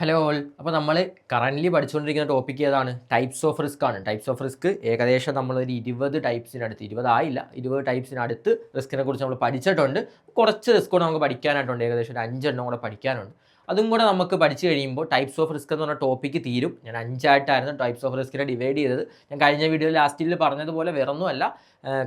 Hello all. അപ്പോൾ നമ്മൾ currently പഠിച്ചുകൊണ്ടിരിക്കുന്ന ടോപ്പിക് ഏതാണ്? ടൈപ്സ് ഓഫ് റിസ്ക് ആണ്. ടൈപ്സ് ഓഫ് റിസ്ക് ഏകദേശം നമ്മളൊരു 20 ടൈപ്സിനടുത്ത്, 20 ആയില്ല, 20 ടൈപ്സിനടുത്ത് റിസ്കിനെ കുറിച്ച് നമ്മൾ പഠിച്ചിട്ടുണ്ട്. കുറച്ച് റിസ്ക് കൂടെ നമുക്ക് പഠിക്കാനായിട്ടുണ്ട്, ഏകദേശം ഒരു 5 എണ്ണം കൂടെ പഠിക്കാനുണ്ട്. അതും കൂടെ നമുക്ക് പഠിച്ചു കഴിയുമ്പോൾ ടൈപ്സ് ഓഫ് റിസ്ക് എന്ന് പറഞ്ഞ ടോപ്പിക്ക് തീരും. ഞാൻ 5 ആയിട്ടായിരുന്നു ടൈപ്സ് ഓഫ് റിസ്കിനെ ഡിവൈഡ് ചെയ്തത്. ഞാൻ കഴിഞ്ഞ വീഡിയോയിൽ ലാസ്റ്റിൽ പറഞ്ഞതുപോലെ വേറൊന്നുമല്ല,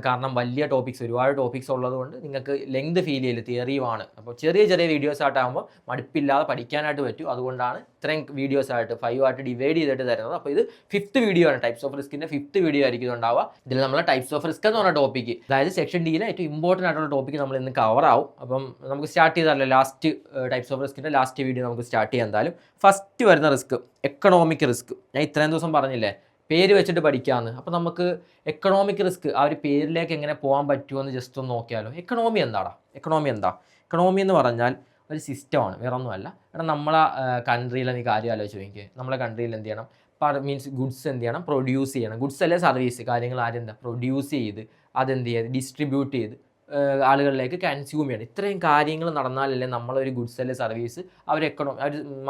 കാരണം വലിയ ടോപ്പിക്സ്, ഒരുപാട് ടോപ്പിക്സ് ഉള്ളതുകൊണ്ട് നിങ്ങൾക്ക് ലെങ്ത് ഫീൽ ചെയ്യില്ല, തിയറിയുമാണ്. അപ്പോൾ ചെറിയ ചെറിയ വീഡിയോസ് ആയിട്ടാകുമ്പോൾ മടുപ്പില്ലാതെ പഠിക്കാനായിട്ട് പറ്റും. അതുകൊണ്ടാണ് ഇത്രയും വീഡിയോസ് ആയിട്ട് 5 ആയിട്ട് ഡിവൈഡ് ചെയ്തിട്ട് തരുന്നത്. അപ്പോൾ ഇത് 5th വീഡിയോ ആണ്, ടൈപ്സ് ഓഫ് റിസ്കിൻ്റെ 5th വീഡിയോ ആയിരിക്കും ഉണ്ടാവുക. ഇതിൽ നമ്മൾ ടൈപ്സ് ഓഫ് റിസ്ക് എന്ന് പറഞ്ഞ ടോപ്പിക്ക്, അതായത് സെക്ഷൻ ഡിയിലെ ഏറ്റവും ഇമ്പോർട്ടൻ്റ് ആയിട്ടുള്ള ടോപ്പിക്ക് നമ്മൾ ഇന്ന് കവർ ആവും. അപ്പം നമുക്ക് സ്റ്റാർട്ട് ചെയ്താലോ, ലാസ്റ്റ് ടൈപ്സ് ഓഫ് റിസ്കിൻ്റെ ലാസ്റ്റ് വീഡിയോ നമുക്ക് സ്റ്റാർട്ട് ചെയ്യാൻ. എന്തായാലും ഫസ്റ്റ് വരുന്ന റിസ്ക് എക്കണോമിക് റിസ്ക്. ഞാൻ ഇത്രയും ദിവസം പറഞ്ഞില്ലേ പേര് വെച്ചിട്ട് പഠിക്കാമെന്ന്. അപ്പോൾ നമുക്ക് എക്കണോമിക് റിസ്ക് ആ ഒരു പേരിലേക്ക് എങ്ങനെ പോകാൻ പറ്റുമെന്ന് ജസ്റ്റ് ഒന്ന് നോക്കിയാലോ. എക്കണോമി എന്താടാ? എക്കണോമി എക്കണോമി എന്ന് പറഞ്ഞാൽ ഒരു സിസ്റ്റമാണ്, വേറെ ഒന്നുമല്ല. കാരണം നമ്മളെ കൺട്രിയിലെ നീ കാര്യം ആലോചിച്ച് നോക്കിയേ. നമ്മളെ കൺട്രിയിൽ എന്ത് ചെയ്യണം? മീൻസ് ഗുഡ്സ് എന്ത് ചെയ്യണം? പ്രൊഡ്യൂസ് ചെയ്യണം. ഗുഡ്സ് അല്ലേ സർവീസ്, കാര്യങ്ങൾ ആരെന്താ പ്രൊഡ്യൂസ് ചെയ്ത് അതെന്ത് ചെയ്ത് ഡിസ്ട്രിബ്യൂട്ട് ചെയ്ത് ആളുകളിലേക്ക് കൺസ്യൂം ചെയ്യണം. ഇത്രയും കാര്യങ്ങൾ നടന്നാലല്ലേ നമ്മളൊരു ഗുഡ്സ് അല്ലെ സർവീസ് അവർ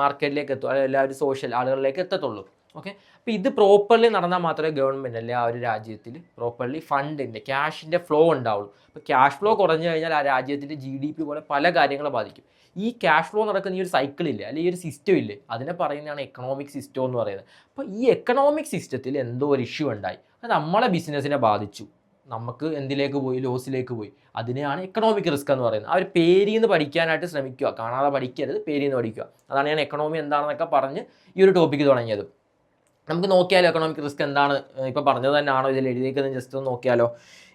മാർക്കറ്റിലേക്ക് എത്തും, അല്ലെങ്കിൽ ഒരു സോഷ്യൽ ആളുകളിലേക്ക് എത്തത്തുള്ളൂ. ഓക്കെ, അപ്പോൾ ഇത് പ്രോപ്പർലി നടന്നാൽ മാത്രമേ ഗവൺമെൻറ് അല്ലെ ആ ഒരു രാജ്യത്തിൽ പ്രോപ്പർലി ഫണ്ടിൻ്റെ ക്യാഷിൻ്റെ ഫ്ലോ ഉണ്ടാവുള്ളൂ. അപ്പോൾ ക്യാഷ് ഫ്ലോ കുറഞ്ഞു കഴിഞ്ഞാൽ ആ രാജ്യത്തിൻ്റെ GDP പോലെ പല കാര്യങ്ങളെ ബാധിക്കും. ഈ ക്യാഷ് ഫ്ലോ നടക്കുന്ന ഈ ഒരു സൈക്കിളില്ലേ, അല്ലെങ്കിൽ ഈ ഒരു സിസ്റ്റം ഇല്ലേ, അതിനെ പറയുന്നതാണ് എക്കണോമിക് സിസ്റ്റം എന്ന് പറയുന്നത്. അപ്പോൾ ഈ എക്കണോമിക് സിസ്റ്റത്തിൽ എന്തോ ഒരു ഇഷ്യൂ ഉണ്ടായി, അത് നമ്മളെ ബിസിനസ്സിനെ ബാധിച്ചു, നമുക്ക് എന്തിലേക്ക് പോയി? ലോസിലേക്ക് പോയി. അതിനെയാണ് എക്കണോമിക് റിസ്ക് എന്ന് പറയുന്നത്. ആ ഒരു പേരിൽ നിന്ന് പഠിക്കാനായിട്ട് ശ്രമിക്കുക, കാണാതെ പഠിക്കരുത്, പേരിൽ നിന്ന് പഠിക്കുക. അതാണ് ഞാൻ എക്കണോമി എന്താണെന്നൊക്കെ പറഞ്ഞ് ഈ ഒരു ടോപ്പിക്ക് തുടങ്ങിയത്. നമുക്ക് നോക്കിയാലോ എക്കണോമിക് റിസ്ക് എന്താണ്, ഇപ്പോൾ പറഞ്ഞത് തന്നെയാണോ ഇതിൽ എഴുതിയിരിക്കുന്നത്, ജസ്റ്റ് ഒന്ന് നോക്കിയാലോ.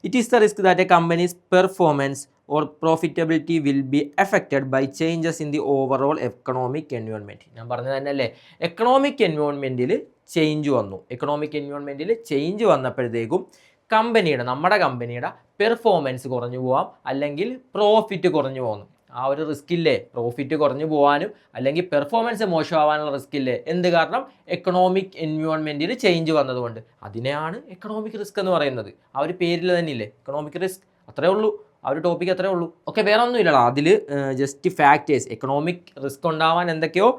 It is the risk that a company's performance or profitability will be affected by changes in the overall economic environment. ഞാൻ പറഞ്ഞത് തന്നെയല്ലേ, എക്കണോമിക് എൻവയോൺമെൻറ്റിൽ ചേഞ്ച് വന്നു. എക്കണോമിക് എൻവയോൺമെൻറ്റിൽ ചേഞ്ച് വന്നപ്പോഴത്തേക്കും നമ്മുടെ കമ്പനിയുടെ പെർഫോമൻസ് കുറഞ്ഞു പോകാം, അല്ലെങ്കിൽ പ്രോഫിറ്റ് കുറഞ്ഞു പോകുന്നു. ആ ഒരു റിസ്ക് ഇല്ലേ, പ്രോഫിറ്റ് കുറഞ്ഞു പോകാനും അല്ലെങ്കിൽ പെർഫോമൻസ് മോശമാവാനുള്ള റിസ്ക് ഇല്ലേ, എന്ത് കാരണം? എക്കണോമിക് എൻവയോൺമെൻറ്റിൽ ചേഞ്ച് വന്നതുകൊണ്ട്. അതിനെയാണ് എക്കണോമിക് റിസ്ക് എന്ന് പറയുന്നത്. ആ ഒരു പേരിൽ തന്നെ ഇല്ലേ എക്കണോമിക് റിസ്ക്, അത്രേ ഉള്ളൂ. ആ ഒരു ടോപ്പിക് അത്രേ ഉള്ളൂ. ഓക്കെ, വേറെ ഒന്നും ഇല്ലടാ അതിൽ. ജസ്റ്റ് ഫാക്ടേഴ്സ്, എക്കണോമിക് റിസ്ക് ഉണ്ടാവാൻ എന്തൊക്കെയോ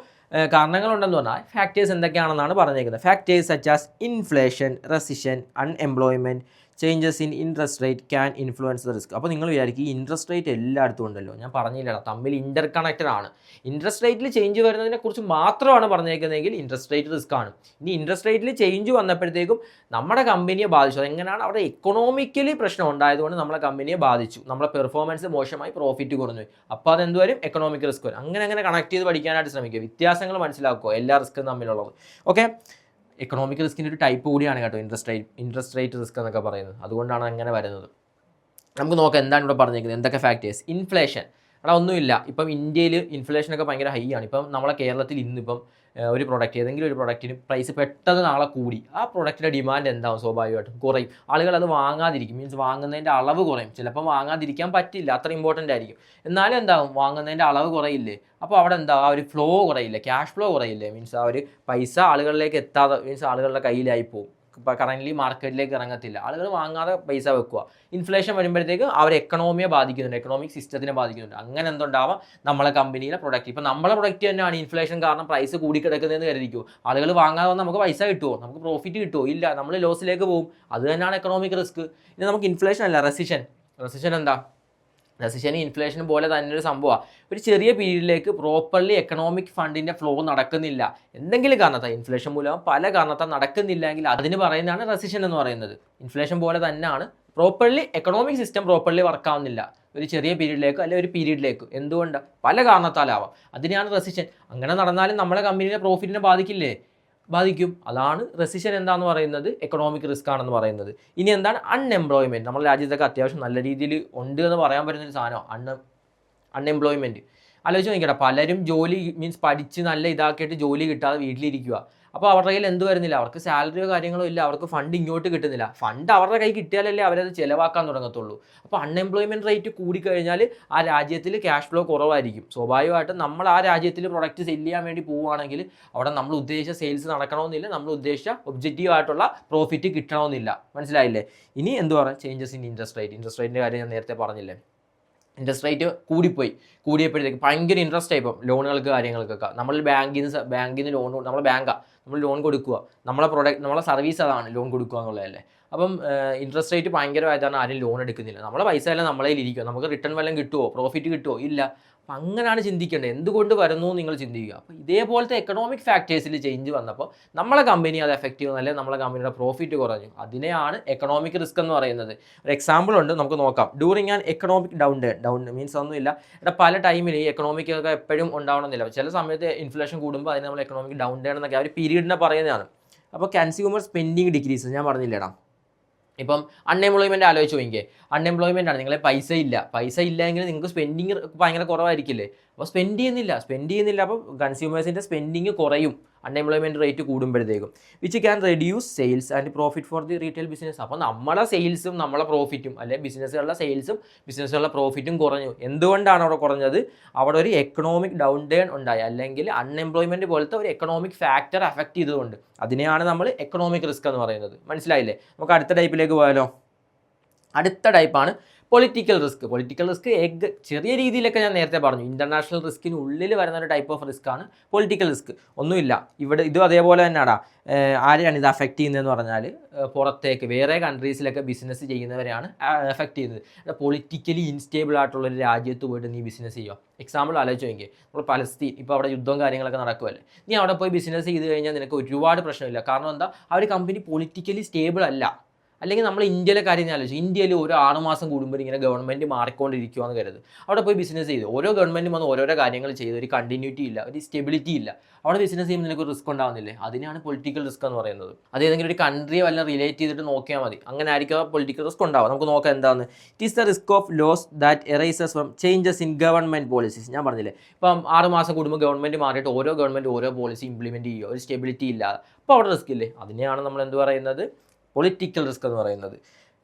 കാരണങ്ങളുണ്ടെന്ന് പറഞ്ഞാൽ ഫാക്ടേഴ്സ് എന്തൊക്കെയാണെന്നാണ് പറഞ്ഞേക്കുന്നത്. Factors such as inflation, റെസിഷൻ, unemployment, changes in interest rate can influence the risk. അപ്പോൾ നിങ്ങൾ വിചാരിക്കും ഈ ഇൻട്രസ്റ്റ് റേറ്റ് എല്ലായിടത്തും ഉണ്ടല്ലോ. ഞാൻ പറഞ്ഞില്ലടാ, തമ്മിൽ ഇൻ്റർ കണക്റ്റഡ് ആണ്. ഇൻട്രസ്റ്റ് റേറ്റിൽ ചേഞ്ച് വരുന്നതിനെ കുറിച്ച് മാത്രമാണ് പറഞ്ഞേക്കുന്നതെങ്കിൽ ഇൻട്രസ്റ്റ് റേറ്റ് റിസ്ക് ആണ്. ഇനി ഇൻട്രസ്റ്റ് റേറ്റിൽ ചേഞ്ച് വന്നപ്പോഴത്തേക്കും നമ്മുടെ കമ്പനിയെ ബാധിച്ചു. അതെങ്ങനെയാണ്? അവിടെ എക്കണോമിക്കലി പ്രശ്നം ഉണ്ടായതുകൊണ്ട് നമ്മളെ കമ്പനിയെ ബാധിച്ചു, നമ്മളെ പെർഫോമൻസ് മോശമായി, പ്രോഫിറ്റ് കുറഞ്ഞു. അപ്പോൾ അതെന്ത് വരും? എക്കണോമിക് റിസ്ക് വരും. അങ്ങനെ കണക്ട് ചെയ്ത് പഠിക്കാനായിട്ട് ശ്രമിക്കുക, വ്യത്യാസങ്ങൾ മനസ്സിലാക്കുക എല്ലാ റിസ്ക്കും തമ്മിലുള്ളത്. ഓക്കെ, എക്കണോമിക് റിസ്കിൻ്റെ ഒരു ടൈപ്പ് കൂടിയാണ് കേട്ടോ ഇൻട്രസ്റ്റ് റേറ്റ് റിസ്ക് എന്നൊക്കെ പറയുന്നത്. അതുകൊണ്ടാണ് അങ്ങനെ വരുന്നത്. നമുക്ക് നോക്കാം എന്താണ് ഇവിടെ പറഞ്ഞിരിക്കുന്നത്, എന്തൊക്കെ ഫാക്ടേഴ്സ്. ഇൻഫ്ലേഷൻ, അവിടെ ഒന്നുമില്ല. ഇപ്പം ഇന്ത്യയിൽ ഇൻഫ്ലേഷനൊക്കെ ഭയങ്കര ഹൈ ആണ്. ഇപ്പം നമ്മളെ കേരളത്തിൽ ഇന്നിപ്പം ഒരു പ്രൊഡക്റ്റ്, ഏതെങ്കിലും ഒരു പ്രൊഡക്റ്റിന് പ്രൈസ് പെട്ടെന്ന് നാളെ കൂടി, ആ പ്രൊഡക്റ്റിൻ്റെ ഡിമാൻഡ് എന്താവും? സ്വാഭാവികമായിട്ടും കുറയും. ആളുകൾ അത് വാങ്ങാതിരിക്കും, മീൻസ് വാങ്ങുന്നതിൻ്റെ അളവ് കുറയും. ചിലപ്പം വാങ്ങാതിരിക്കാൻ പറ്റില്ല, അത്ര ഇമ്പോർട്ടൻ്റ് ആയിരിക്കും. എന്നാലും എന്താവും? വാങ്ങുന്നതിൻ്റെ അളവ് കുറയില്ലേ? അപ്പോൾ അവിടെ എന്താ ആ ഒരു ഫ്ലോ കുറയില്ലേ, ക്യാഷ് ഫ്ലോ കുറയില്ലേ, മീൻസ് ആ ഒരു പൈസ ആളുകളിലേക്ക് എത്താതെ, മീൻസ് ആളുകളുടെ കയ്യിലായി പോകും. ഇപ്പോൾ കറൻ്റ്ലി മാർക്കറ്റിലേക്ക് ഇറങ്ങത്തില്ല, ആളുകൾ വാങ്ങാതെ പൈസ വെക്കുക. ഇൻഫ്ലേഷൻ വരുമ്പോഴത്തേക്ക് അവർ എക്കണോമിയെ ബാധിക്കുന്നുണ്ട്, എക്കണോമിക് സിസ്റ്റത്തിനെ ബാധിക്കുന്നുണ്ട്. അങ്ങനെ എന്തുണ്ടാവാം? നമ്മളെ കമ്പനിയിലെ പ്രൊഡക്റ്റ്, ഇപ്പോൾ നമ്മളെ പ്രൊഡക്റ്റ് തന്നെയാണ് ഇൻഫ്ലേഷൻ കാരണം പ്രൈസ് കൂടിക്കിടക്കുന്നതെന്ന് കരുതിക്കുമോ, ആളുകൾ വാങ്ങാതെ വന്നാൽ നമുക്ക് പൈസ കിട്ടുമോ, നമുക്ക് പ്രോഫിറ്റ് കിട്ടുമോ? ഇല്ല, നമ്മൾ ലോസിലേക്ക് പോകും. അത് തന്നെയാണ് എക്കണോമിക് റിസ്ക്. ഇനി നമുക്ക് ഇൻഫ്ലേഷൻ അല്ല, റെസിഷൻ എന്താ? റെസിഷനും ഇൻഫ്ലേഷനും പോലെ തന്നെ ഒരു സംഭവമാണ്. ഒരു ചെറിയ പീരീഡിലേക്ക് പ്രോപ്പർലി എക്കണോമിക് ഫണ്ടിൻ്റെ ഫ്ലോ നടക്കുന്നില്ല, എന്തെങ്കിലും കാരണത്താൽ, ഇൻഫ്ലേഷൻ മൂലം പല കാരണത്താൽ നടക്കുന്നില്ല എങ്കിൽ അതിന് പറയുന്നതാണ് റെസിഷൻ എന്ന് പറയുന്നത്. ഇൻഫ്ലേഷൻ പോലെ തന്നെയാണ് പ്രോപ്പർലി എക്കണോമിക് സിസ്റ്റം പ്രോപ്പർലി വർക്കാവുന്നില്ല ഒരു ചെറിയ പീരീഡിലേക്ക് അല്ലെങ്കിൽ ഒരു പീരീഡിലേക്ക്. എന്തുകൊണ്ട്? പല കാരണത്താലാവാം. അതിനെയാണ് റെസിഷൻ. അങ്ങനെ നടന്നാലും നമ്മളെ കമ്പനിയുടെ പ്രോഫിറ്റിനെ ബാധിക്കും. അതാണ് റെസിഷൻ എന്താണെന്ന് പറയുന്നത്, എക്കണോമിക് റിസ്ക് ആണെന്ന് പറയുന്നത്. ഇനി എന്താണ്? അൺഎംപ്ലോയ്മെൻറ്റ്. നമ്മുടെ രാജ്യത്തൊക്കെ അത്യാവശ്യം നല്ല രീതിയിൽ ഉണ്ട് എന്ന് പറയാൻ പറ്റുന്നൊരു സാധനം അൺഎംപ്ലോയ്മെൻറ്റ്. ആലോചിച്ച് നോക്കിക്കട്ടെ, പലരും ജോലി മീൻസ് പഠിച്ച് നല്ല ഇതാക്കിയിട്ട് ജോലി കിട്ടാതെ വീട്ടിലിരിക്കുക. അപ്പോൾ അവരുടെ കയ്യിൽ എന്ത് വരുന്നില്ല? അവർക്ക് സാലറിയോ കാര്യങ്ങളോ ഇല്ല, അവർക്ക് ഫണ്ട് ഇങ്ങോട്ട് കിട്ടുന്നില്ല. ഫണ്ട് അവരുടെ കൈ കിട്ടിയാലല്ലേ അവരത് ചിലവാക്കാൻ തുടങ്ങത്തുള്ളൂ. അപ്പോൾ അൺഎംപ്ലോയ്മെൻറ്റ് റേറ്റ് കൂടിക്കഴിഞ്ഞാൽ ആ രാജ്യത്തിൽ ക്യാഷ് ഫ്ലോ കുറവായിരിക്കും. സ്വാഭാവികമായിട്ടും നമ്മൾ ആ രാജ്യത്തിൽ പ്രൊഡക്റ്റ് സെല്ല് ചെയ്യാൻ വേണ്ടി പോവുകയാണെങ്കിൽ അവിടെ നമ്മൾ ഉദ്ദേശിച്ച സെയിൽസ് നടക്കണമെന്നില്ല, നമ്മൾ ഉദ്ദേശിച്ച ഒബ്ജക്റ്റീവ് ആയിട്ടുള്ള പ്രോഫിറ്റ് കിട്ടണമെന്നില്ല. മനസ്സിലായില്ലേ? ഇനി എന്ത് പറയാം? ചേഞ്ചസ് ഇൻ ഇൻട്രസ്റ്റ് റേറ്റിൻ്റെ കാര്യം ഞാൻ നേരത്തെ പറഞ്ഞില്ലേ. ഇൻട്രസ്റ്റ് റേറ്റ് കൂടിയപ്പോഴത്തേക്ക് ഭയങ്കര ഇൻട്രസ്റ്റ് ആയി ഇപ്പം ലോണുകൾക്ക് കാര്യങ്ങൾക്കൊക്കെ നമ്മൾ ബാങ്കിൽ നിന്ന് ലോൺ നമ്മളെ ബാങ്കാണ് നമ്മൾ ലോൺ കൊടുക്കുക നമ്മളെ സർവീസ് അതാണ് ലോൺ കൊടുക്കുക എന്നുള്ളതല്ലേ. അപ്പം ഇൻട്രസ്റ്റ് റേറ്റ് ഭയങ്കരമായിട്ടാണ് ആരും ലോൺ എടുക്കുന്നില്ല. നമ്മളെ പൈസ എല്ലാം നമ്മളെ ഇരിക്കുക, നമുക്ക് റിട്ടേൺ വല്ലതും കിട്ടുമോ, പ്രോഫിറ്റ് കിട്ടുമോ, ഇല്ല. അപ്പം അങ്ങനെയാണ് ചിന്തിക്കേണ്ടത്. എന്തുകൊണ്ട് വരുന്നു നിങ്ങൾ ചിന്തിക്കുക. അപ്പോൾ ഇതേപോലത്തെ എക്കണോമിക് ഫാക്ടേഴ്സിൽ ചേഞ്ച് വന്നപ്പോൾ നമ്മളെ കമ്പനി അത് എഫക്റ്റ് ചെയ്യുന്നു, അല്ലെങ്കിൽ നമ്മളെ കമ്പനിയുടെ പ്രോഫിറ്റ് കുറഞ്ഞു. അതിനെയാണ് എക്കണോമിക് റിസ്ക് എന്ന് പറയുന്നത്. ഒരു എക്സാമ്പിൾ ഉണ്ട്, നമുക്ക് നോക്കാം. During an economic down means ഒന്നുമില്ല, ഇവിടെ പല ടൈമിൽ ഈ എക്കണോമിക് ഒക്കെ എപ്പോഴും ഉണ്ടാവണമെന്നില്ല. ചില സമയത്ത് ഇൻഫ്ലേഷൻ കൂടുമ്പോൾ അതിന് നമ്മൾ എക്കണോമിക് ഡൗൺ എന്നൊക്കെ ആ ഒരു പീരീഡിനെ പറയുന്നതാണ്. അപ്പോൾ കൺസ്യൂമർ സ്പെൻഡിങ് ഡിക്രീസ്, ഞാൻ പറഞ്ഞില്ലേടാ. ഇപ്പം അൺഎംപ്ലോയ്മെൻറ്റ് ആലോചിച്ച് നോക്കിയേ. അൺഎംപ്ലോയ്മെൻ്റ് ആണ്, നിങ്ങളെ പൈസ ഇല്ല എങ്കിൽ നിങ്ങൾക്ക് സ്പെൻഡിങ് ഭയങ്കര കുറവായിരിക്കില്ലേ. അപ്പോൾ സ്പെൻഡ് ചെയ്യുന്നില്ല. അപ്പോൾ കൺസ്യൂമേഴ്സിൻ്റെ സ്പെൻഡിങ് കുറയും അൺഎംപ്ലോയ്മെൻറ്റ് റേറ്റ് കൂടുമ്പോഴത്തേക്കും. Which can reduce sales and profit for the retail business. അപ്പോൾ നമ്മളെ സെയിൽസും നമ്മളെ പ്രോഫിറ്റും, അല്ലെങ്കിൽ ബിസിനസ്സുകളുടെ സെയിൽസും ബിസിനസ്സുകളുടെ പ്രോഫിറ്റും കുറഞ്ഞു. എന്തുകൊണ്ടാണ് അവിടെ കുറഞ്ഞത്? അവിടെ ഒരു എക്കണോമിക് ഡൗൺ ടേൺ ഉണ്ടായി, അല്ലെങ്കിൽ അൺഎംപ്ലോയ്മെൻറ്റ് പോലത്തെ ഒരു എക്കണോമിക് ഫാക്ടർ അഫക്റ്റ് ചെയ്തുകൊണ്ട്. അതിനെയാണ് നമ്മൾ എക്കണോമിക് റിസ്ക് എന്ന് പറയുന്നത്. മനസ്സിലായില്ലേ? നമുക്ക് അടുത്ത ടൈപ്പിലേക്ക് പോയാലോ. അടുത്ത ടൈപ്പാണ് പൊളിറ്റിക്കൽ റിസ്ക്. ചെറിയ രീതിയിലൊക്കെ ഞാൻ നേരത്തെ പറഞ്ഞു, ഇൻ്റർനാഷണൽ റിസ്കിനുള്ളിൽ വരുന്ന ഒരു ടൈപ്പ് ഓഫ് റിസ്ക് ആണ് പൊളിറ്റിക്കൽ റിസ്ക്. ഒന്നുമില്ല, ഇതും അതേപോലെ തന്നെയാടാ. ആരെയാണ് ഇത് അഫക്റ്റ് ചെയ്യുന്നതെന്ന് പറഞ്ഞാൽ പുറത്തേക്ക് വേറെ കൺട്രീസിലൊക്കെ ബിസിനസ് ചെയ്യുന്നവരെയാണ് എഫക്റ്റ് ചെയ്യുന്നത്. പൊളിറ്റിക്കലി ഇൻസ്റ്റേബിൾ ആയിട്ടുള്ളൊരു രാജ്യത്ത് പോയിട്ട് നീ ബിസിനസ് ചെയ്യുക. എക്സാമ്പിൾ ആലോചിച്ച് നോക്കിയേ, നമ്മൾ പലസ്തീൻ, ഇപ്പോൾ അവിടെ യുദ്ധവും കാര്യങ്ങളൊക്കെ നടക്കുമല്ലേ. നീ അവിടെ പോയി ബിസിനസ് ചെയ്ത് കഴിഞ്ഞാൽ നിനക്ക് ഒരുപാട് പ്രശ്നമില്ല. കാരണം എന്താ, ആ ഒരു കമ്പനി പൊളിറ്റിക്കലി സ്റ്റേബിൾ അല്ല. അല്ലെങ്കിൽ നമ്മൾ ഇന്ത്യയിലെ കാര്യം ആലോചിച്ചു, ഇന്ത്യയിൽ ഒരു 6 മാസം കൂടുമ്പോൾ ഇങ്ങനെ ഗവൺമെൻറ് മാറിക്കൊണ്ടിരിക്കുകയെന്ന് കരുത്. അവിടെ പോയി ബിസിനസ് ചെയ്ത് ഓരോ ഗവൺമെൻറ്റും വന്ന് ഓരോരോ കാര്യങ്ങൾ ചെയ്ത് ഒരു കണ്ടിന്യൂറ്റി ഇല്ല, ഒരു സ്റ്റെബിലിറ്റി ഇല്ല. അവിടെ ബിസിനസ് ചെയ്യുമ്പോൾ നിനക്ക് റിസ്ക് ഉണ്ടാകുന്നില്ലേ? അതിനാണ് പൊളിറ്റിക്കൽ റിസ്ക് എന്ന് പറയുന്നത്. അത് ഏതെങ്കിലും ഒരു കൺട്രിയെ വല്ല റിലേറ്റ് ചെയ്തിട്ട് നോക്കിയാൽ മതി. അങ്ങനെ ആയിരിക്കും പൊളിറ്റിക്കൽ റിസ്ക് ഉണ്ടാവും. നമുക്ക് നോക്കാം എന്താണ്. It is the risk of loss that arises from changes in government policies. ഞാൻ പറഞ്ഞില്ലേ, ഇപ്പം 6 മാസം കൂടുമ്പോൾ ഗവൺമെൻറ് മാറിയിട്ട് ഓരോ ഗവൺമെൻറ് ഓരോ പോളിസി ഇംപ്ലിമെൻറ്റ് ചെയ്യുക, ഒരു സ്റ്റെബിലിറ്റി ഇല്ലാതെ. അപ്പോൾ അവിടെ റിസ്ക് ഇല്ലേ? അതിനെയാണ് നമ്മൾ എന്ത് പറയുന്നത്, പൊളിറ്റിക്കൽ റിസ്ക് എന്ന് പറയുന്നത്.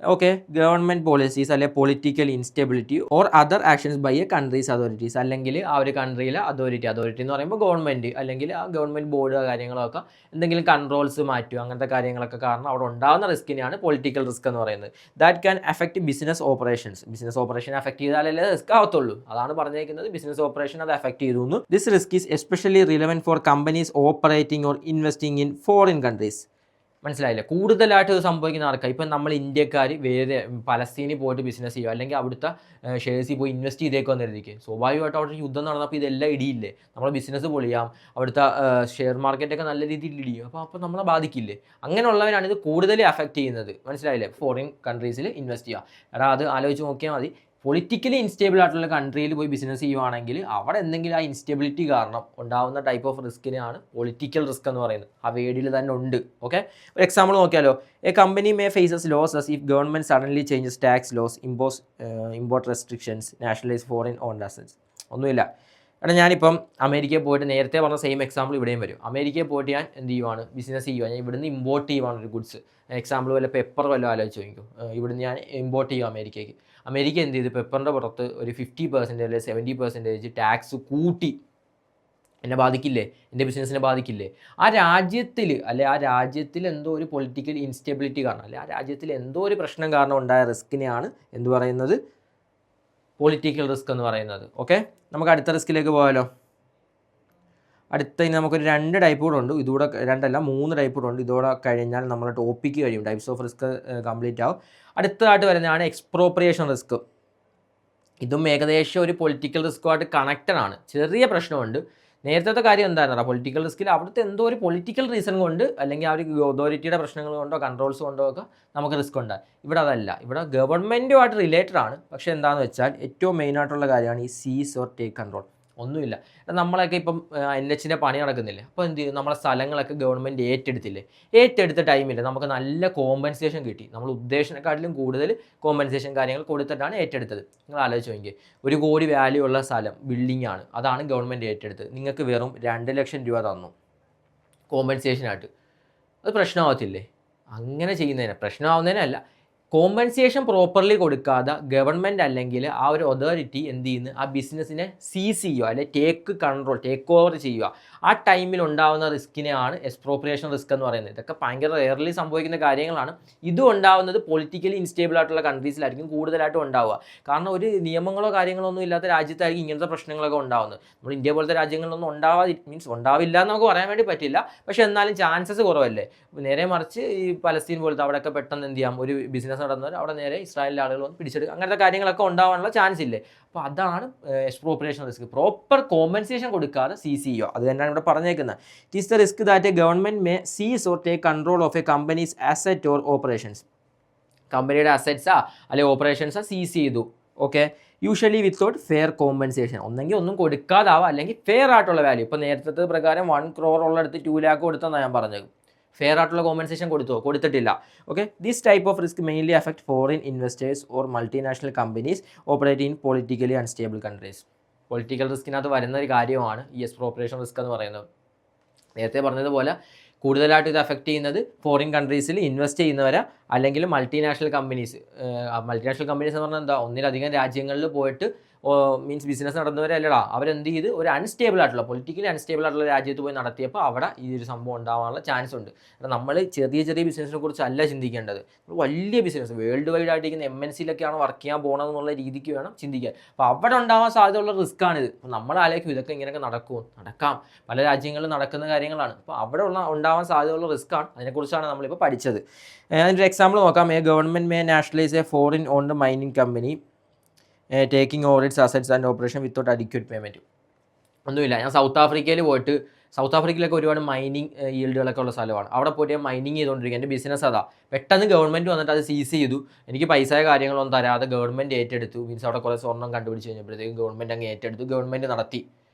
ഓക്കെ, ഗവൺമെൻറ് പോളിസീസ് അല്ലെങ്കിൽ political instability or other actions by a country's authorities, അല്ലെങ്കിൽ ആ ഒരു കൺട്രിയിലെ അതോറിറ്റി എന്ന് പറയുമ്പോൾ ഗവൺമെൻറ്, അല്ലെങ്കിൽ ആ ഗവൺമെൻറ് ബോർഡ് കാര്യങ്ങളൊക്കെ എന്തെങ്കിലും കൺട്രോൾസ് മാറ്റുക, അങ്ങനത്തെ കാര്യങ്ങളൊക്കെ കാരണം അവിടെ ഉണ്ടാകുന്ന റിസ്കിനെയാണ് പൊളിറ്റിക്കൽ റിസ്ക് എന്ന് പറയുന്നത്. That can affect business operation affect ചെയ്താലല്ലേ റിസ്ക് ആവത്തുള്ളൂ. അതാണ് പറഞ്ഞേക്കുന്നത്, ബിസിനസ് ഓപ്പറേഷൻ അത് അഫക്റ്റ് ചെയ്തു. This risk is especially relevant for companies operating or investing in foreign countries. മനസ്സിലായില്ലേ? കൂടുതലായിട്ട് ഇത് സംഭവിക്കുന്ന ആർക്കാണ്? ഇപ്പം നമ്മൾ ഇന്ത്യക്കാർ വേറെ പലസ്തീനിൽ പോയിട്ട് ബിസിനസ് ചെയ്യുക, അല്ലെങ്കിൽ അവിടുത്തെ ഷെയർസിൽ പോയി ഇൻവെസ്റ്റ് ചെയ്തേക്കുമെന്ന് കരുതിക്കുക. സ്വാഭാവികമായിട്ട് അവിടെ യുദ്ധം നടന്നപ്പോൾ ഇതെല്ലാം ഇടിയില്ലേ? നമ്മുടെ ബിസിനസ് പൊളിയാം, അവിടുത്തെ ഷെയർ മാർക്കറ്റൊക്കെ നല്ല രീതിയിൽ ഇടിയും. അപ്പോൾ നമ്മളെ ബാധിക്കില്ലേ? അങ്ങനെയുള്ളവരാണ് ഇത് കൂടുതൽ അഫക്റ്റ് ചെയ്യുന്നത്. മനസ്സിലായില്ലേ? ഫോറിൻ കൺട്രീസിൽ ഇൻവെസ്റ്റ് ചെയ്യുക. എടാ, അത് ആലോചിച്ച് നോക്കിയാൽ മതി. പൊളിറ്റിക്കലി ഇൻസ്റ്റേബിൾ ആയിട്ടുള്ള കൺട്രിയിൽ പോയി ബിസിനസ് ചെയ്യുവാണെങ്കിൽ അവിടെ എന്തെങ്കിലും ആ ഇൻസ്റ്റെബിലിറ്റി കാരണം ഉണ്ടാകുന്ന ടൈപ്പ് ഓഫ് റിസ്കിനെയാണ് പൊളിറ്റിക്കൽ റിസ്ക് എന്ന് പറയുന്നത്. ആ വേഡിൽ തന്നെ ഉണ്ട്. ഓക്കെ, ഒരു എക്സാമ്പിൾ നോക്കിയാലോ. A company may faces losses if government suddenly changes tax laws, import restrictions, nationalise foreign owned assets. ഒന്നുമില്ല. കാരണം ഞാനിപ്പം അമേരിക്കയിൽ പോയിട്ട് നേരത്തെ പറഞ്ഞ സെയിം എക്സാമ്പിൾ ഇവിടെയും വരും. അമേരിക്കയിൽ പോയിട്ട് ഞാൻ എന്ത് ചെയ്യുവാണ്, ബിസിനസ് ചെയ്യുക. ഞാൻ ഇവിടുന്ന് ഇമ്പോർട്ട് ചെയ്യുവാണ് ഒരു ഗുഡ്സ്. എക്സാമ്പിൾ വല്ല പെപ്പർ വല്ലതും ആലോചിച്ച് നോക്കും. ഇവിടുന്ന് ഞാൻ ഇമ്പോർട്ട് ചെയ്യും അമേരിക്കയ്ക്ക്. അമേരിക്ക എന്ത് ചെയ്ത് പെപ്പറിൻ്റെ പുറത്ത് ഒരു 50% അല്ലെങ്കിൽ 70% ടാക്സ് കൂട്ടി. എന്നെ ബാധിക്കില്ലേ? എൻ്റെ ബിസിനസ്സിനെ ബാധിക്കില്ലേ? ആ രാജ്യത്തിൽ എന്തോ ഒരു പൊളിറ്റിക്കൽ ഇൻസ്റ്റെബിലിറ്റി കാരണം, അല്ലെങ്കിൽ ആ രാജ്യത്തിൽ എന്തോ ഒരു പ്രശ്നം കാരണം ഉണ്ടായ റിസ്കിനെയാണ് എന്ത് പറയുന്നത്, പൊളിറ്റിക്കൽ റിസ്ക് എന്ന് പറയുന്നത്. ഓക്കെ, നമുക്ക് അടുത്ത റിസ്കിലേക്ക് പോയാലോ. ഇനി നമുക്കൊരു 2 ടൈപ്പ് കൂടെ ഉണ്ട്. ഇതുകൂടെ 2 അല്ല 3 ടൈപ്പ് കൂടെ ഉണ്ട്. ഇതോടെ കഴിഞ്ഞാൽ നമ്മുടെ ടോപ്പിക്ക് കഴിയും, ടൈപ്സ് ഓഫ് റിസ്ക് കംപ്ലീറ്റ് ആവും. അടുത്തതായിട്ട് വരുന്നതാണ് എക്സ്പ്രോപ്രിയേഷൻ റിസ്ക്. ഇതും ഏകദേശം ഒരു പൊളിറ്റിക്കൽ റിസ്ക്കുമായിട്ട് കണക്റ്റഡ് ആണ്. ചെറിയ പ്രശ്നമുണ്ട്. നേരത്തെ കാര്യം എന്തായിരുന്നാ, പൊളിറ്റിക്കൽ റിസ്കിൽ അവിടുത്തെ എന്തോ ഒരു പൊളിറ്റിക്കൽ റീസൺ കൊണ്ട്, അല്ലെങ്കിൽ ആ ഒരു അതോറിറ്റിയുടെ പ്രശ്നങ്ങൾ കൊണ്ടോ കൺട്രോൾസ് കൊണ്ടോ ഒക്കെ നമുക്ക് റിസ്ക് ഉണ്ടായി. ഇവിടെ അതല്ല, ഇവിടെ ഗവൺമെൻറ്റുമായിട്ട് റിലേറ്റഡ് ആണ്. പക്ഷേ എന്താണെന്ന് വെച്ചാൽ ഏറ്റവും മെയിനായിട്ടുള്ള കാര്യമാണ് ഈ സീസ് ഓർ ടേക്ക് കൺട്രോൾ. ഒന്നുമില്ല, നമ്മളൊക്കെ ഇപ്പം NHന്റെ പണി നടക്കുന്നില്ലേ, അപ്പോൾ എന്ത് ചെയ്യും, നമ്മളെ സ്ഥലങ്ങളൊക്കെ ഗവൺമെൻറ് ഏറ്റെടുത്ത ടൈമിൽ നമുക്ക് നല്ല കോമ്പൻസേഷൻ കിട്ടി. നമ്മൾ ഉദ്ദേശിച്ചതിനെക്കാട്ടിലും കൂടുതൽ കോമ്പൻസേഷൻ കാര്യങ്ങൾ കൊടുത്തിട്ടാണ് ഏറ്റെടുത്തത്. നിങ്ങൾ ആലോചിച്ച് നോക്കിയേ, 1 കോടി വാല്യൂ ഉള്ള സ്ഥലം, ബിൽഡിംഗ് ആണ്, അതാണ് ഗവൺമെൻറ് ഏറ്റെടുത്തത്. നിങ്ങൾക്ക് വെറും 2 ലക്ഷം രൂപ തന്നു കോമ്പൻസേഷനായിട്ട്. അത് പ്രശ്നമാകത്തില്ലേ? അങ്ങനെ ചെയ്യുന്നതിന് പ്രശ്നമാവുന്നതിനല്ല, കോമ്പൻസേഷൻ പ്രോപ്പർലി കൊടുക്കാതെ ഗവൺമെൻറ് അല്ലെങ്കിൽ ആ ഒരു അതോറിറ്റി എന്ത് ചെയ്യുന്നു, ആ ബിസിനസ്സിനെ സീസ് ചെയ്യുക അല്ലെങ്കിൽ ടേക്ക് ഓവർ ചെയ്യുക. ആ ടൈമിൽ ഉണ്ടാകുന്ന റിസ്കിനെയാണ് എക്സ്പ്രോപ്രിയേഷൻ റിസ്ക് എന്ന് പറയുന്നത്. ഇതൊക്കെ ഭയങ്കര റെയർലി സംഭവിക്കുന്ന കാര്യങ്ങളാണ്. ഇതും ഉണ്ടാകുന്നത് പൊളിറ്റിക്കലി ഇൻസ്റ്റേബിൾ ആയിട്ടുള്ള കൺട്രീസിലായിരിക്കും കൂടുതലായിട്ടും ഉണ്ടാവുക. കാരണം ഒരു നിയമങ്ങളോ കാര്യങ്ങളോ ഒന്നും ഇല്ലാത്ത രാജ്യത്തായിരിക്കും ഇങ്ങനത്തെ പ്രശ്നങ്ങളൊക്കെ ഉണ്ടാകുന്നത്. നമ്മൾ ഇന്ത്യ പോലത്തെ രാജ്യങ്ങളിലൊന്നും ഉണ്ടാവില്ല എന്ന് നമുക്ക് പറയാൻ വേണ്ടി പറ്റില്ല, പക്ഷേ എന്നാലും ചാൻസസ് കുറവല്ലേ. നേരെ മറിച്ച് ഈ പലസ്തീൻ പോലത്തെ അവിടെയൊക്കെ പെട്ടെന്ന് എന്ത് ചെയ്യാം, ഒരു ബിസിനസ് നടന്നവർ അവിടെ നേരെ ഇസ്രായേലിലെ ആളുകൾ വന്ന് പിടിച്ചെടുക്കുക, അങ്ങനത്തെ കാര്യങ്ങളൊക്കെ ഉണ്ടാവാനുള്ള ചാൻസ് ഇല്ലേ. അപ്പോൾ അതാണ് എക്സ്പ്രോപ്രിയേഷൻ റിസ്ക്. പ്രോപ്പർ കോമ്പൻസേഷൻ കൊടുക്കാതെ സീസ് ചെയ്യുക, അത് തന്നെയാണ് ഇവിടെ പറഞ്ഞേക്കുന്നത്. It is the risk that a government may seize or take control of a company's asset or operations. കമ്പനിയുടെ അസറ്റ്സാ അല്ലെങ്കിൽ ഓപ്പറേഷൻസാ സീസ് ചെയ്തു, okay, usually without fair compensation. ഒന്നെങ്കിൽ ഒന്നും കൊടുക്കാതാവാം, അല്ലെങ്കിൽ ഫെയർ ആയിട്ടുള്ള വാല്യൂ. ഇപ്പോൾ നേരത്തെ പ്രകാരം 1 crore ഉള്ളടുത്ത് 2 lakh കൊടുത്തെന്നാണ് ഞാൻ പറഞ്ഞത്. ഫെയർ ആയിട്ടുള്ള കോമ്പൻസേഷൻ കൊടുത്തിട്ടില്ല. Okay, this type of risk mainly affect foreign investors or multinational companies operate in politically unstable countries. Political റിസ്കിനകത്ത് വരുന്ന ഒരു കാര്യമാണ് ഈ എക്സ്പ്രോപ്രിയേഷൻ റിസ്ക് എന്ന് പറയുന്നത്. നേരത്തെ പറഞ്ഞതുപോലെ കൂടുതലായിട്ട് ഇത് അഫക്റ്റ് ചെയ്യുന്നത് ഫോറിൻ കൺട്രീസിൽ ഇൻവെസ്റ്റ് ചെയ്യുന്നവരെ അല്ലെങ്കിൽ മൾട്ടിനാഷണൽ കമ്പനീസ് എന്ന് പറഞ്ഞാൽ എന്താ, ഒന്നിലധികം രാജ്യങ്ങളിൽ പോയിട്ട് മീൻസ് ബിസിനസ് നടന്നവരല്ലടാ, അവരെന്ത് ചെയ്ത് ഒരു പൊളിറ്റിക്കലി അൺസ്റ്റേബിൾ ആയിട്ടുള്ള രാജ്യത്ത് പോയി നടത്തിയപ്പോൾ അവിടെ ഈ ഒരു സംഭവം ഉണ്ടാവാനുള്ള ചാൻസ് ഉണ്ട്. നമ്മൾ ചെറിയ ബിസിനസ്സിനെ കുറിച്ച് അല്ല ചിന്തിക്കേണ്ടത്, വലിയ ബിസിനസ് വേൾഡ് വൈഡ് ആയിട്ടിരിക്കുന്ന MNCയിലൊക്കെയാണ് വർക്ക് ചെയ്യാൻ പോകണമെന്നുള്ള രീതിക്ക് വേണം ചിന്തിക്കാൻ. അപ്പോൾ അവിടെ ഉണ്ടാവാൻ സാധ്യതയുള്ള റിസ്ക്കാണിത്. അപ്പോൾ നമ്മൾ ആലോചിക്കും ഇതൊക്കെ ഇങ്ങനെയൊക്കെ നടക്കാം, പല രാജ്യങ്ങളിലും നടക്കുന്ന കാര്യങ്ങളാണ്. അപ്പോൾ അവിടെ ഉണ്ടാവാൻ സാധ്യതയുള്ള റിസ്ക്കാണ്, അതിനെക്കുറിച്ചാണ് നമ്മളിപ്പോൾ പഠിച്ചത്. അതിൻ്റെ എക്സാമ്പിൾ നോക്കാം. Government may nationalise A foreign owned mining company taking over its assets and operation without adequate payment. ഒന്നുമില്ല, ഞാൻ സൗത്ത് ആഫ്രിക്കയിലൊക്കെ ഒരുപാട് മൈനിങ് ഈൽഡുകളൊക്കെ ഉള്ള സ്ഥലമാണ്. അവിടെ പോയിട്ട് ഞാൻ മൈനിങ് ചെയ്തുകൊണ്ടിരിക്കുക, എൻ്റെ ബിസിനസ് അതാ. പെട്ടെന്ന് ഗവൺമെൻറ് വന്നിട്ട് അത് സീസ് ചെയ്തു, എനിക്ക് പൈസ കാര്യങ്ങളൊന്നും തരാതെ ഗവൺമെൻറ് ഏറ്റെടുത്തു. മീൻസ് അവിടെ കുറേ സ്വർണ്ണം കണ്ടുപിടിച്ച് കഴിഞ്ഞപ്പോഴത്തേക്കും ഗവൺമെൻറ് അങ്ങ് ഏറ്റെടുത്തു, ഗവൺമെൻറ് നടത്തി.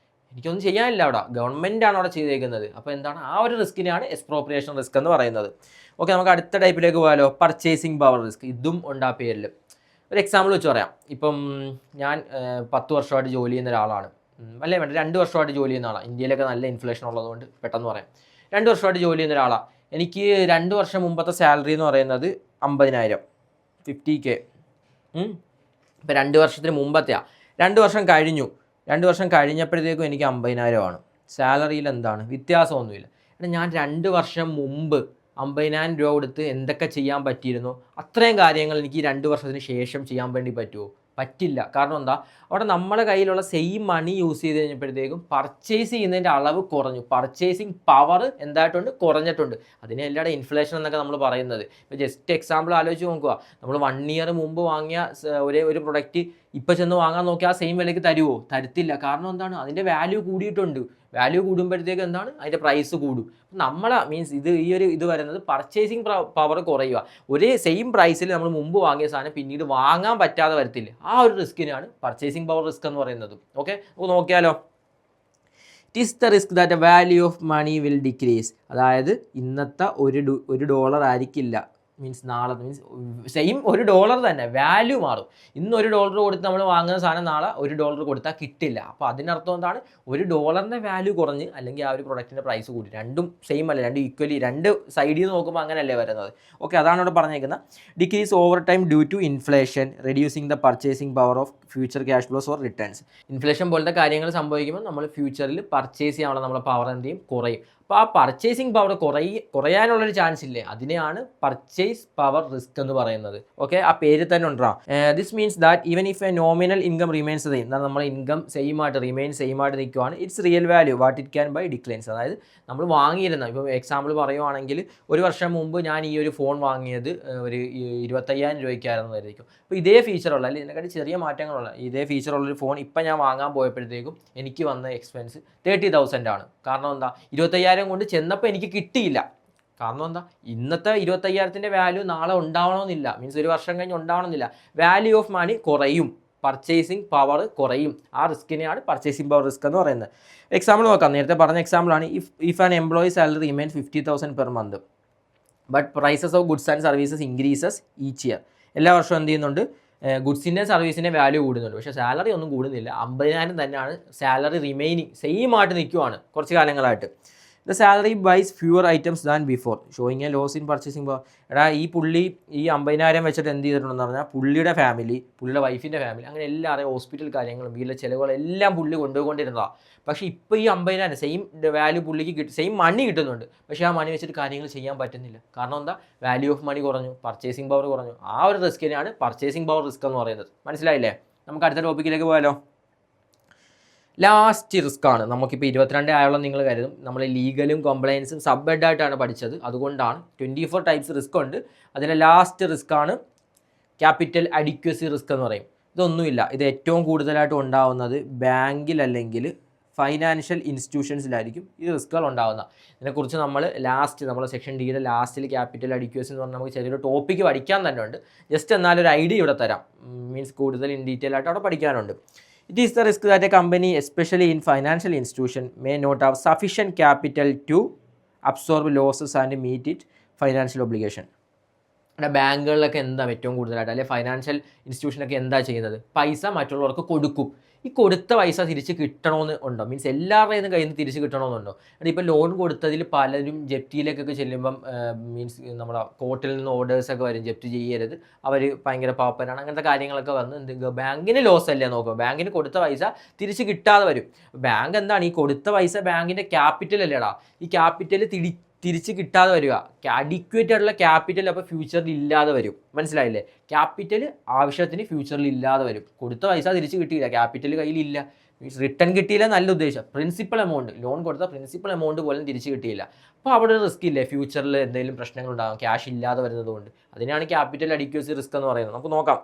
എനിക്കൊന്നും ചെയ്യാനില്ല, അവിടെ ഗവൺമെൻറ്റാണ് അവിടെ ചെയ്തേക്കുന്നത്. അപ്പോൾ എന്താണ്, ആ ഒരു റിസ്കിനെയാണ് എക്സ്പ്രോപ്രിയേഷൻ റിസ്ക് എന്ന് പറയുന്നത്. ഓക്കെ, നമുക്ക് അടുത്ത ടൈപ്പിലേക്ക് പോകാമല്ലോ, പർച്ചേസിങ് പവർ റിസ്ക്. ഇതും ഉണ്ട് ആ പേരിൽ. ഒരു എക്സാമ്പിൾ വെച്ച് പറയാം. ഇപ്പം ഞാൻ 10 വർഷമായിട്ട് ജോലി ചെയ്യുന്ന ഒരാളാണ്, അല്ലേ വേണ്ട 2 വർഷമായിട്ട് ജോലി ചെയ്യുന്ന ആളാണ്. ഇന്ത്യയിലൊക്കെ നല്ല ഇൻഫ്ലേഷൻ ഉള്ളതുകൊണ്ട് പെട്ടെന്ന് പറയാം. 2 വർഷമായിട്ട് ജോലി ചെയ്യുന്ന ഒരാളാണ്. എനിക്ക് 2 വർഷം മുമ്പത്തെ സാലറി എന്ന് പറയുന്നത് 50,000, 50K. ഇപ്പം 2 വർഷത്തിന് മുമ്പത്തെയാണ്. 2 വർഷം കഴിഞ്ഞപ്പോഴത്തേക്കും എനിക്ക് 50,000 ആണ്. സാലറിയിൽ എന്താണ് വ്യത്യാസമൊന്നുമില്ല. ഞാൻ 2 വർഷം മുമ്പ് 50,000 രൂപ കൊടുത്ത് എന്തൊക്കെ ചെയ്യാൻ പറ്റിയിരുന്നു, അത്രയും കാര്യങ്ങൾ എനിക്ക് 2 വർഷത്തിന് ശേഷം ചെയ്യാൻ വേണ്ടി പറ്റുമോ? പറ്റില്ല. കാരണം എന്താ, അവിടെ നമ്മുടെ കയ്യിലുള്ള സെയിം മണി യൂസ് ചെയ്ത് കഴിഞ്ഞപ്പോഴത്തേക്കും പർച്ചേസ് ചെയ്യുന്നതിൻ്റെ അളവ് കുറഞ്ഞു, പർച്ചേസിങ് പവർ എന്തായിട്ടുണ്ട്, കുറഞ്ഞിട്ടുണ്ട്. അതിനെ എല്ലാവരുടെ ഇൻഫ്ലേഷൻ എന്നൊക്കെ നമ്മൾ പറയുന്നത്. ഇപ്പോൾ ജസ്റ്റ് എക്സാമ്പിൾ ആലോചിച്ച് നോക്കുക, നമ്മൾ 1 year മുമ്പ് വാങ്ങിയ ഒരു പ്രൊഡക്റ്റ് ഇപ്പോൾ ചെന്ന് വാങ്ങാൻ നോക്കിയാൽ ആ സെയിം വിലയ്ക്ക് തരുമോ? തരത്തില്ല. കാരണം എന്താണ്, അതിൻ്റെ വാല്യൂ കൂടിയിട്ടുണ്ട്. വാല്യൂ കൂടുമ്പോഴത്തേക്ക് എന്താണ്, അതിൻ്റെ പ്രൈസ് കൂടും. മീൻസ് ഇത് വരുന്നത് പർച്ചേസിങ് പവർ കുറയുക. ഒരേ സെയിം പ്രൈസിൽ നമ്മൾ മുമ്പ് വാങ്ങിയ സാധനം പിന്നീട് വാങ്ങാൻ പറ്റാതെ വരത്തില്ല. ആ ഒരു റിസ്കിനാണ് പർച്ചേസിങ് പവർ റിസ്ക് എന്ന് പറയുന്നത്. ഓക്കെ, നമുക്ക് നോക്കിയാലോ. It is the risk that value of money will decrease. അതായത് ഇന്നത്തെ $1 ആയിരിക്കില്ല, മീൻസ് നാളെ സെയിം $1 തന്നെ വാല്യൂ മാറും. ഇന്ന് $1 കൊടുത്ത് നമ്മൾ വാങ്ങുന്ന സാധനം നാളെ $1 കൊടുത്താൽ കിട്ടില്ല. അപ്പോൾ അതിനർത്ഥം എന്താണ്, $1 വാല്യൂ കുറഞ്ഞ് അല്ലെങ്കിൽ ആ ഒരു പ്രൊഡക്റ്റിൻ്റെ പ്രൈസ് കൂടി. രണ്ടും സെയിം അല്ല, രണ്ടും ഈക്വലി, രണ്ട് സൈഡിൽ നിന്ന് നോക്കുമ്പോൾ അങ്ങനെയല്ലേ വരുന്നത്. ഓക്കെ, അതാണ് ഇവിടെ പറഞ്ഞേക്കുന്നത്. Decrease over time due to inflation reducing the purchasing power of future cash flows or returns. Inflation പോലത്തെ കാര്യങ്ങൾ സംഭവിക്കുമ്പോൾ നമ്മൾ ഫ്യൂച്ചറിൽ പർച്ചേസ് ചെയ്യാനുള്ള നമ്മളെ പവർ എന്ത് ചെയ്യും, കുറയും. അപ്പോൾ ആ പർച്ചേസിങ് പവർ കുറയാനുള്ളൊരു ചാൻസ് ഇല്ലേ, അതിനെയാണ് പർച്ചേസ് പവർ റിസ്ക് എന്ന് പറയുന്നത്. ഓക്കെ, ആ പേര് തന്നെ ഉണ്ടാ. This means that even if A nominal income remains same, എന്നാൽ നമ്മുടെ ഇൻകം സെയിം ആയിട്ട് നിൽക്കുവാണ്, it's real value what it can buy declines. അതായത് നമ്മൾ വാങ്ങിയിരുന്ന, ഇപ്പോൾ എക്സാമ്പിൾ പറയുവാണെങ്കിൽ 1 വർഷം മുമ്പ് ഞാൻ ഈ ഒരു ഫോൺ വാങ്ങിയത് ഒരു 25,000 രൂപയ്ക്കായിരുന്നു ആയിരിക്കും. അപ്പോൾ ഇതേ ഫീച്ചറുള്ള, അല്ലെങ്കിൽ ഇതിനെക്കാട്ടി ചെറിയ മാറ്റങ്ങളുള്ള ഇതേ ഫീച്ചറുള്ളൊരു ഫോൺ ഇപ്പം ഞാൻ വാങ്ങാൻ പോയപ്പോഴത്തേക്കും എനിക്ക് വന്ന എക്സ്പെൻസ് 30,000 ആണ്. കാരണം എന്താ, 25,000 കൊണ്ട് ചെന്നപ്പോൾ എനിക്ക് കിട്ടിയില്ല. കാരണം എന്താ, ഇന്നത്തെ 25,000ൻ്റെ വാല്യൂ നാളെ ഉണ്ടാവണമെന്നില്ല, മീൻസ് 1 വർഷം കഴിഞ്ഞ് ഉണ്ടാവണമെന്നില്ല. വാല്യൂ ഓഫ് മണി കുറയും, പർച്ചേസിങ് പവർ കുറയും. ആ റിസ്കിനെയാണ് പർച്ചേസിങ് പവർ റിസ്ക് എന്ന് പറയുന്നത്. എക്സാമ്പിൾ നോക്കാം. നേരത്തെ പറഞ്ഞ എക്സാമ്പിളാണ്. If an employee salary remains 50,000 per month but prices of goods and services increases each year. എല്ലാ വർഷവും എന്ത് ചെയ്യുന്നുണ്ട്, ഗുഡ്സിൻ്റെ സർവീസിൻ്റെ വാല്യൂ കൂടുന്നുണ്ട്, പക്ഷേ സാലറി ഒന്നും കൂടുന്നില്ല. 50,000 തന്നെയാണ് സാലറി റിമൈനിങ് സെയിം ആയിട്ട് നിൽക്കുവാണ് കുറച്ച് കാലങ്ങളായിട്ട്. The salary buys fewer items than before showing a loss in purchasing power. എടാ ഈ പുള്ളി ഈ 50,000 വെച്ചിട്ട് എന്ത് ചെയ്തിട്ടുണ്ടെന്ന് പറഞ്ഞാൽ പുള്ളിയുടെ ഫാമിലി, പുള്ളിയുടെ വൈഫിൻ്റെ ഫാമിലി, അങ്ങനെ എല്ലാവരെയും ഹോസ്പിറ്റൽ കാര്യങ്ങളും വീട്ടിലെ ചിലവുകളെല്ലാം പുള്ളി കൊണ്ടുപോയിക്കൊണ്ടിരുന്നതാണ്. പക്ഷേ ഇപ്പോൾ ഈ 50,000 സെയിം വാല്യൂ പുള്ളിക്ക് സെയിം മണി കിട്ടുന്നുണ്ട്, പക്ഷേ ആ മണി വെച്ചിട്ട് കാര്യങ്ങൾ ചെയ്യാൻ പറ്റുന്നില്ല. കാരണം എന്താ, വാല്യൂ ഓഫ് മണി കുറഞ്ഞു, പർച്ചേസിംഗ് പവർ കുറഞ്ഞു. ആ ഒരു റിസ്കിനെയാണ് പർച്ചേസിംഗ് പവർ റിസ്ക് എന്ന് പറയുന്നത്. മനസ്സിലായില്ലേ? നമുക്ക് അടുത്ത ടോപ്പിക്കിലേക്ക് പോയാലോ. ലാസ്റ്റ് റിസ്ക് ആണ്. നമുക്കിപ്പോൾ 22 ആയോളം നിങ്ങൾ കരുതും നമ്മൾ ലീഗലും കംപ്ലയൻസും സബ് ഹെഡായിട്ടാണ് പഠിച്ചത്, അതുകൊണ്ടാണ് 24 ടൈപ്സ് റിസ്ക് ഉണ്ട്. അതിലെ ലാസ്റ്റ് റിസ്ക് ആണ് ക്യാപിറ്റൽ അഡിക്വസി റിസ്ക് എന്ന് പറയും. ഇതൊന്നുമില്ല, ഇത് ഏറ്റവും കൂടുതലായിട്ട് ഉണ്ടാവുന്നത് ബാങ്കിൽ അല്ലെങ്കിൽ ഫൈനാൻഷ്യൽ ഇൻസ്റ്റിറ്റ്യൂഷൻസിലായിരിക്കും ഈ റിസ്ക്കുകൾ ഉണ്ടാകുന്നത്. ഇതിനെക്കുറിച്ച് നമ്മൾ നമ്മൾ സെക്ഷൻ ഡിയുടെ ലാസ്റ്റിൽ ക്യാപിറ്റൽ അഡിക്വസി എന്ന് പറഞ്ഞാൽ നമുക്ക് ചെറിയൊരു ടോപ്പിക്ക് പഠിക്കാൻ തന്നെ ഉണ്ട്. ജസ്റ്റ് എന്നാലൊരു ഐഡിയ ഇവിടെ തരാം, മീൻസ് കൂടുതൽ ഇൻ ഡീറ്റെയിൽ ആയിട്ട് അവിടെ പഠിക്കാനുണ്ട്. It is the risk that a company, especially in financial institution, may not have sufficient capital to absorb losses and meet its financial obligation. ഇവിടെ ബാങ്കുകളിലൊക്കെ എന്താ ഏറ്റവും കൂടുതലായിട്ട്, അല്ലെങ്കിൽ ഫൈനാൻഷ്യൽ ഇൻസ്റ്റിറ്റ്യൂഷനൊക്കെ എന്താ ചെയ്യുന്നത്, പൈസ മറ്റുള്ളവർക്ക് കൊടുക്കും. ഈ കൊടുത്ത പൈസ തിരിച്ച് കിട്ടണമെന്ന് ഉണ്ടോ? മീൻസ് എല്ലാവരുടെയും കയ്യിൽ നിന്ന് തിരിച്ച് കിട്ടണമെന്നുണ്ടോ? എന്നിട്ട് ഇപ്പോൾ ലോൺ കൊടുത്തതിൽ പലരും ജപ്തിയിലേക്കൊക്കെ ചെല്ലുമ്പം മീൻസ് നമ്മുടെ കോർട്ടിൽ നിന്ന് ഓർഡേഴ്സൊക്കെ വരും, ജപ്തി ചെയ്യരുത്, അവർ ഭയങ്കര പാപ്പരാണ്, അങ്ങനത്തെ കാര്യങ്ങളൊക്കെ വന്ന് എന്തെങ്കിലും ബാങ്കിന് ലോസ് അല്ലേ നോക്കുക, ബാങ്കിന് കൊടുത്ത പൈസ തിരിച്ച് കിട്ടാതെ വരും. ബാങ്ക് എന്താണ്, ഈ കൊടുത്ത പൈസ ബാങ്കിൻ്റെ ക്യാപിറ്റൽ അല്ലേടാ, ഈ ക്യാപിറ്റൽ തിരിച്ച് കിട്ടാതെ വരിക. അഡിക്വേറ്റ് ആയിട്ടുള്ള ക്യാപിറ്റൽ അപ്പോൾ ഫ്യൂച്ചറിൽ ഇല്ലാതെ വരും. മനസ്സിലായില്ലേ? ക്യാപിറ്റൽ ആവശ്യത്തിന് ഫ്യൂച്ചറിൽ ഇല്ലാതെ വരും. കൊടുത്ത പൈസ തിരിച്ച് കിട്ടിയില്ല, ക്യാപിറ്റൽ കയ്യിലില്ല, മീൻസ് റിട്ടേൺ കിട്ടിയില്ല നല്ല ഉദ്ദേശം, പ്രിൻസിപ്പൽ എമൗണ്ട്, ലോൺ കൊടുത്ത പ്രിൻസിപ്പൽ എമൗണ്ട് പോലും തിരിച്ച് കിട്ടിയില്ല. അപ്പോൾ അവിടെ ഒരു റിസ്ക് ഇല്ലേ, ഫ്യൂച്ചറിൽ എന്തെങ്കിലും പ്രശ്നങ്ങൾ ഉണ്ടാകും ക്യാഷ് ഇല്ലാതെ വരുന്നത് കൊണ്ട്. അതിനാണ് ക്യാപിറ്റൽ അഡിക്വസി റിസ്ക് എന്ന് പറയുന്നത്. നമുക്ക് നോക്കാം.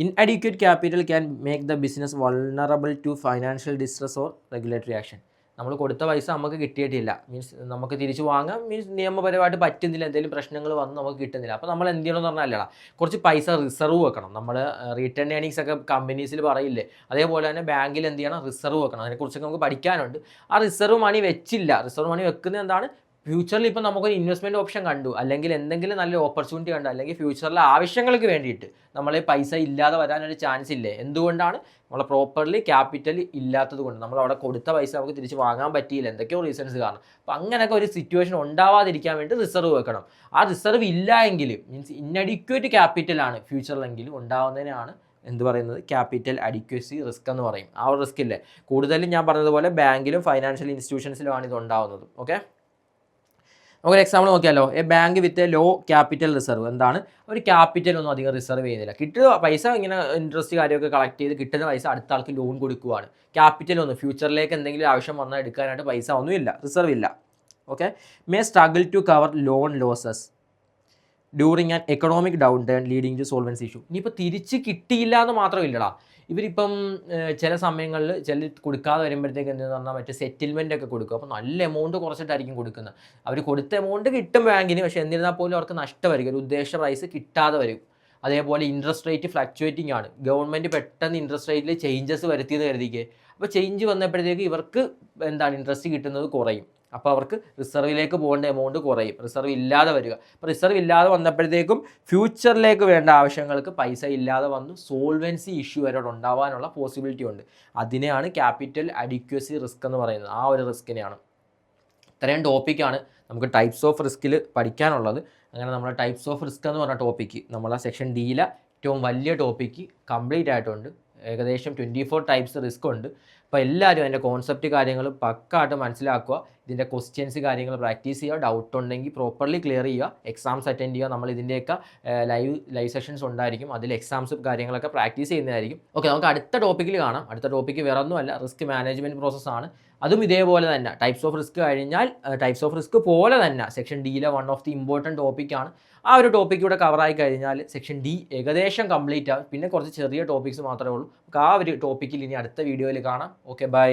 Inadequate capital can make the business vulnerable to financial distress or regulatory action. നമ്മൾ കൊടുത്ത പൈസ നമുക്ക് കിട്ടിയിട്ടില്ല, മീൻസ് നമുക്ക് തിരിച്ച് വാങ്ങാം, മീൻസ് നിയമപരമായിട്ട് പറ്റുന്നില്ല, എന്തെങ്കിലും പ്രശ്നങ്ങൾ വന്ന് നമുക്ക് കിട്ടുന്നില്ല. അപ്പോൾ നമ്മൾ എന്ത് ചെയ്യണമെന്ന് പറഞ്ഞാൽ കുറച്ച് പൈസ റിസർവ് വെക്കണം. നമ്മൾ റിട്ടേൺ ഏണിങ്സ് ഒക്കെ കമ്പനീസിൽ പറയില്ലേ, അതേപോലെ തന്നെ ബാങ്കിൽ എന്ത് ചെയ്യണം, റിസർവ് വെക്കണം. അതിനെക്കുറിച്ചൊക്കെ നമുക്ക് പഠിക്കാനുണ്ട്. ആ റിസർവ് മണി വെച്ചില്ല, റിസർവ് മണി വെക്കുന്നത് എന്താണ്, ഫ്യൂച്ചറിൽ ഇപ്പം നമുക്കൊരു ഇൻവെസ്റ്റ്മെൻറ്റ് ഓപ്ഷൻ കണ്ടു, അല്ലെങ്കിൽ എന്തെങ്കിലും നല്ല ഓപ്പർച്യൂണിറ്റി കണ്ടു, അല്ലെങ്കിൽ ഫ്യൂച്ചറിലെ ആവശ്യങ്ങൾക്ക് വേണ്ടിയിട്ട് നമ്മളെ പൈസ ഇല്ലാതെ വരാനൊരു ചാൻസ് ഇല്ലേ. എന്തുകൊണ്ടാണ്, നമ്മളെ പ്രോപ്പർലി ക്യാപിറ്റൽ ഇല്ലാത്തത് കൊണ്ട്, നമ്മൾ അവിടെ കൊടുത്ത പൈസ നമുക്ക് തിരിച്ച് വാങ്ങാൻ പറ്റിയില്ല, എന്തൊക്കെയോ റീസൺസ് കാരണം. അപ്പോൾ അങ്ങനെയൊക്കെ ഒരു സിറ്റുവേഷൻ ഉണ്ടാവാതിരിക്കാൻ വേണ്ടി റിസർവ് വെക്കണം. ആ റിസർവ് ഇല്ല എങ്കിൽ, മീൻസ് ഇൻഅഡിക്വേറ്റ് ക്യാപിറ്റലാണ് ഫ്യൂച്ചറിലെങ്കിലും ഉണ്ടാവുന്നതിനാണ് എന്ത് പറയുന്നത്, ക്യാപിറ്റൽ അഡിക്വസി റിസ്ക് എന്ന് പറയും. ആ ഒരു റിസ്ക് ഇല്ലേ, കൂടുതലും ഞാൻ പറഞ്ഞതുപോലെ ബാങ്കിലും ഫൈനാൻഷ്യൽ ഇൻസ്റ്റിറ്റ്യൂഷൻസിലുമാണ് ഇത് ഉണ്ടാവുന്നത്. ഓക്കെ, നമുക്കൊരു എക്സാമ്പിൾ നോക്കിയാലോ. A bank with a low capital reserve, എന്താണ്, അവർ ക്യാപിറ്റൽ ഒന്നും അധികം റിസർവ് ചെയ്യുന്നില്ല, കിട്ടുക പൈസ ഇങ്ങനെ ഇൻട്രസ്റ്റ് കാര്യമൊക്കെ കളക്ട് ചെയ്ത് കിട്ടുന്ന പൈസ അടുത്ത ആൾക്ക് ലോൺ കൊടുക്കുകയാണ്. ക്യാപിറ്റൽ ഒന്നും ഫ്യൂച്ചറിലേക്ക് എന്തെങ്കിലും ആവശ്യം വന്നാൽ എടുക്കാനായിട്ട് പൈസ ഒന്നുമില്ല, റിസർവ് ഇല്ല. Okay, may struggle to cover loan losses during an economic downturn leading to solvency issue. ഇനിയിപ്പോൾ തിരിച്ച് കിട്ടിയില്ല എന്ന് മാത്രമില്ലടാ, ഇവരിപ്പം ചില സമയങ്ങളിൽ കൊടുക്കാതെ വരുമ്പോഴത്തേക്ക് എന്തെന്ന് പറഞ്ഞാൽ മറ്റേ സെറ്റിൽമെൻ്റ് ഒക്കെ കൊടുക്കും. അപ്പോൾ നല്ല എമൗണ്ട് കുറച്ചിട്ടായിരിക്കും കൊടുക്കുന്നത്. അവർ കൊടുത്ത എമൗണ്ട് കിട്ടും ബാങ്കിന്, പക്ഷേ എന്നിരുന്നാൽ പോലും അവർക്ക് നഷ്ടമായിരിക്കും, ഒരു ഉദ്ദേശ പ്രൈസ് കിട്ടാതെ വരും. അതേപോലെ ഇൻട്രസ്റ്റ് റേറ്റ് ഫ്ലക്ച്വേറ്റിംഗ് ആണ്. ഗവൺമെൻറ് പെട്ടെന്ന് ഇൻട്രസ്റ്റ് റേറ്റിൽ ചേഞ്ചസ് വരുത്തിയെന്ന് കരുതിക്കേ, അപ്പോൾ ചേഞ്ച് വന്നപ്പോഴത്തേക്ക് ഇവർക്ക് എന്താണ് ഇൻട്രസ്റ്റ് കിട്ടുന്നത് കുറയും. അപ്പോൾ അവർക്ക് റിസർവിലേക്ക് പോകേണ്ട എമൗണ്ട് കുറയും, റിസർവ് ഇല്ലാതെ വരിക. അപ്പോൾ റിസർവ് ഇല്ലാതെ വന്നപ്പോഴത്തേക്കും ഫ്യൂച്ചറിലേക്ക് വേണ്ട ആവശ്യങ്ങൾക്ക് പൈസ ഇല്ലാതെ വന്നു സോൾവൻസി ഇഷ്യൂ വരെ ഉണ്ടാവാനുള്ള പോസിബിലിറ്റി ഉണ്ട്. അതിനെയാണ് ക്യാപിറ്റൽ അഡിക്വസി റിസ്ക് എന്ന് പറയുന്നത്. ആ ഒരു റിസ്കിനെയാണ്. ഇത്രയും ടോപ്പിക്കാണ് നമുക്ക് ടൈപ്സ് ഓഫ് റിസ്കിൽ പഠിക്കാനുള്ളത്. അങ്ങനെ നമ്മുടെ ടൈപ്സ് ഓഫ് റിസ്ക് എന്ന് പറഞ്ഞ ടോപ്പിക്ക് നമ്മളെ സെക്ഷൻ ഡിയിലെ ഏറ്റവും വലിയ ടോപ്പിക്ക് കംപ്ലീറ്റ് ആയിട്ടുണ്ട്. ഏകദേശം 24 ടൈപ്സ് റിസ്ക് ഉണ്ട്. അപ്പോൾ എല്ലാവരും അതിൻ്റെ കോൺസെപ്റ്റ് കാര്യങ്ങൾ പക്കായിട്ട് മനസ്സിലാക്കുക, ഇതിൻ്റെ ക്വസ്റ്റ്യൻസ് കാര്യങ്ങൾ പ്രാക്ടീസ് ചെയ്യുക, ഡൗട്ട് ഉണ്ടെങ്കിൽ പ്രോപ്പർലി ക്ലിയർ ചെയ്യുക, എക്സാംസ് അറ്റൻഡ് ചെയ്യുക. നമ്മൾ ഇതിൻ്റെയൊക്കെ ലൈവ് സെഷൻസ് ഉണ്ടായിരിക്കും, അതിൽ എക്സാംസ് കാര്യങ്ങളൊക്കെ പ്രാക്ടീസ് ചെയ്യുന്നതായിരിക്കും. ഓക്കെ, നമുക്ക് അടുത്ത ടോപ്പിക്കിൽ കാണാം. അടുത്ത ടോപ്പിക്ക് വേറെ ഒന്നുമല്ല, റിസ്ക് മാനേജ്മെൻറ്റ് പ്രോസസ്സാണ്. അതും ഇതേപോലെ തന്നെ ടൈപ്സ് ഓഫ് റിസ്ക് കഴിഞ്ഞാൽ ടൈപ്സ് ഓഫ് റിസ്ക് പോലെ തന്നെ സെക്ഷൻ ഡിയിലെ വൺ ഓഫ് ദി ഇമ്പോർട്ടൻറ്റ് ടോപ്പിക്കാണ്. ആ ഒരു ടോപ്പിക്ക് ഇവിടെ കവറായി കഴിഞ്ഞാൽ സെക്ഷൻ ഡി ഏകദേശം കംപ്ലീറ്റ് ആവും. പിന്നെ കുറച്ച് ചെറിയ ടോപ്പിക്സ് മാത്രമേ ഉള്ളൂ. നമുക്ക് ആ ഒരു ടോപ്പിക്കിൽ ഇനി അടുത്ത വീഡിയോയിൽ കാണാം. Okay, by.